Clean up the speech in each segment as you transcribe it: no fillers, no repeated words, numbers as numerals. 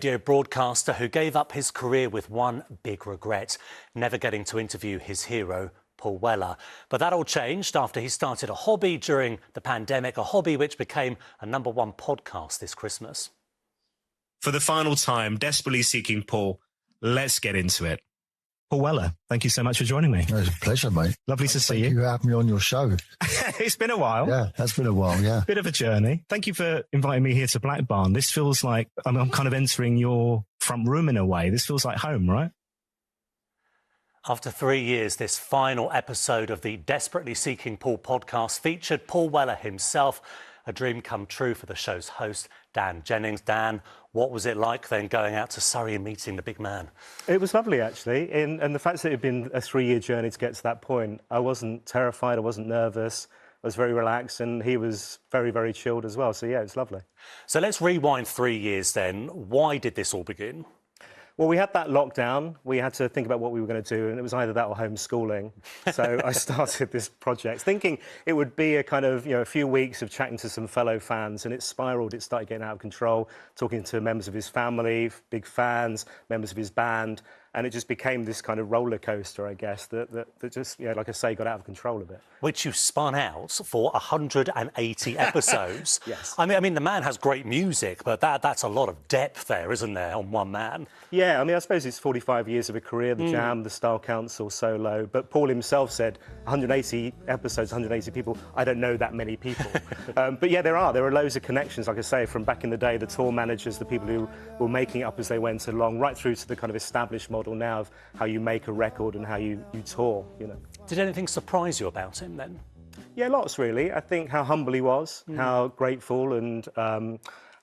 Radio broadcaster who gave up his career with one big regret, never getting to interview his hero, Paul Weller. But that all changed after he started a hobby during the pandemic, a hobby which became a #1 podcast this Christmas. For the final time, desperately seeking Paul, let's get into it. Paul Weller, thank you so much for joining me. It was a pleasure, mate. Lovely to see you. Thank you for having me on your show. It's been a while. Yeah, that's been a while, yeah. Bit of a journey. Thank you for inviting me here to Black Barn. This feels like I'm kind of entering your front room in a way. This feels like home, right? After 3 years, this final episode of the Desperately Seeking Paul podcast featured Paul Weller himself, a dream come true for the show's host, Dan Jennings. Dan, what was it like then going out to Surrey and meeting the big man? It was lovely, actually. And the fact that it had been a 3-year journey to get to that point, I wasn't terrified, I wasn't nervous. I was very relaxed, and he was very, very chilled as well. So, yeah, it's lovely. So let's rewind 3 years then. Why did this all begin? Well, we had that lockdown. We had to think about what we were going to do, and it was either that or homeschooling. So I started this project thinking it would be a kind of, a few weeks of chatting to some fellow fans, and it spiraled. It started getting out of control, talking to members of his family, big fans, members of his band, and it just became this kind of roller coaster, I guess, that just, like I say, got out of control a bit. Which you spun out for 180 episodes. Yes. I mean, the man has great music, but that's a lot of depth there, isn't there, on one man? Yeah, I suppose it's 45 years of a career, the Jam, the Style Council, solo. But Paul himself said 180 episodes, 180 people. I don't know that many people. But yeah, there are loads of connections, like I say, from back in the day, the tour managers, the people who were making it up as they went along, right through to the kind of established model now of how you make a record and how you tour, Did anything surprise you about him then? Yeah, lots really. I think how humble he was, how grateful, and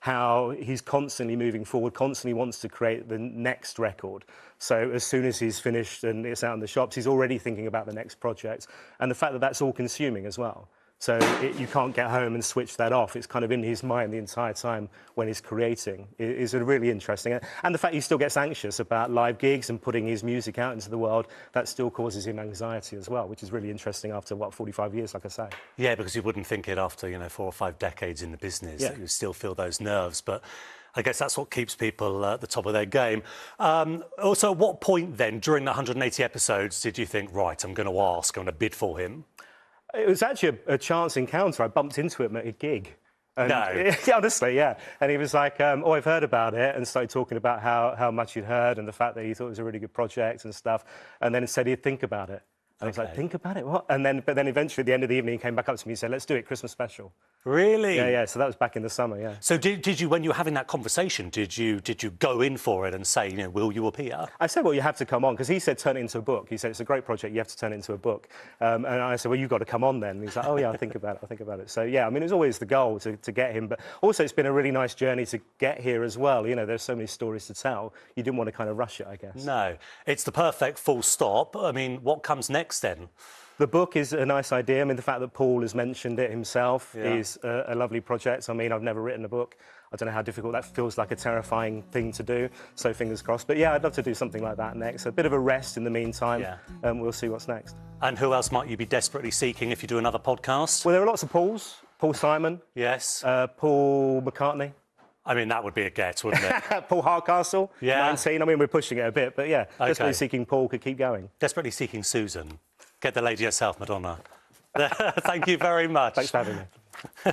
how he's constantly moving forward, constantly wants to create the next record. So as soon as he's finished and it's out in the shops, he's already thinking about the next project. And the fact that that's all consuming as well. So you can't get home and switch that off. It's kind of in his mind the entire time when he's creating. Is really interesting. And the fact he still gets anxious about live gigs and putting his music out into the world, that still causes him anxiety as well, which is really interesting after, 45 years, like I say. Yeah, because you wouldn't think it after, 4 or 5 decades in the business, that you still feel those nerves. But I guess that's what keeps people at the top of their game. Also, at what point then, during the 180 episodes, did you think, right, I'm going to bid for him? It was actually a chance encounter. I bumped into him at a gig. And, No. Honestly, yeah. And he was like, I've heard about it, and started talking about how much he'd heard and the fact that he thought it was a really good project and stuff. And then said he'd think about it. And I was like, think about it? What? But then eventually at the end of the evening, he came back up to me and said, let's do it, Christmas special. Really? Yeah. So that was back in the summer, yeah. So did you, when you were having that conversation, did you go in for it and say, will you appear? I said, well, you have to come on, because he said, turn it into a book. He said, it's a great project, you have to turn it into a book. And I said, well, you've got to come on then. And he's like, oh, yeah, I'll think about it. So, yeah, it was always the goal to get him. But also, it's been a really nice journey to get here as well. There's so many stories to tell. You didn't want to kind of rush it, I guess. No, it's the perfect full stop. What comes next then? The book is a nice idea. The fact that Paul has mentioned it himself is a lovely project. I've never written a book. I don't know how difficult that feels, like a terrifying thing to do. So fingers crossed. But yeah, I'd love to do something like that next. A bit of a rest in the meantime. We'll see what's next. And who else might you be desperately seeking if you do another podcast? Well, there are lots of Pauls. Paul Simon. Yes. Paul McCartney. That would be a get, wouldn't it? Paul Hardcastle. Yeah. 19. we're pushing it a bit, but yeah. Okay. Desperately Seeking Paul could keep going. Desperately Seeking Susan. Get the lady herself, Madonna. Thank you very much. Thanks for having me.